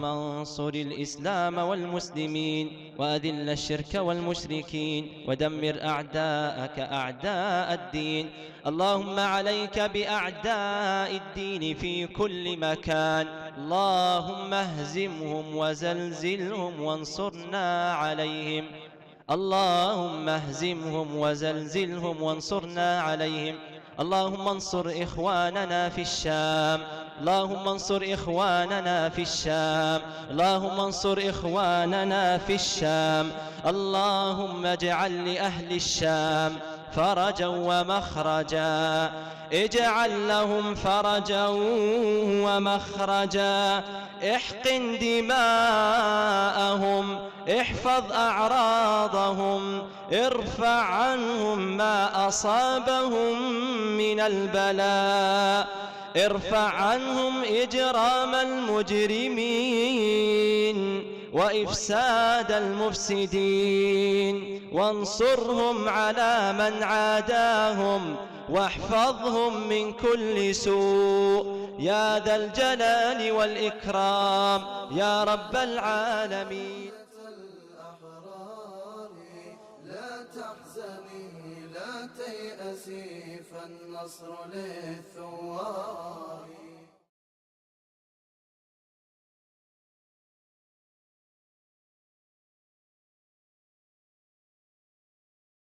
اللهم انصر الإسلام والمسلمين وأذل الشرك والمشركين ودمر أعداءك أعداء الدين. اللهم عليك بأعداء الدين في كل مكان، اللهم اهزمهم وزلزلهم وانصرنا عليهم. اللهم اهزمهم وزلزلهم وانصرنا عليهم. اللهم انصر إخواننا في الشام، اللهم انصر إخواننا في الشام، اللهم انصر إخواننا في الشام. اللهم اجعل لأهل الشام فرجا ومخرجا، اجعل لهم فرجا ومخرجا، احقن دماءهم، احفظ أعراضهم، ارفع عنهم ما أصابهم من البلاء، ارفع عنهم إجرام المجرمين وإفساد المفسدين، وانصرهم على من عاداهم، واحفظهم من كل سوء يا ذا الجلال والإكرام يا رب العالمين. لا تحزني لا تيأسي فالنصر للثوار.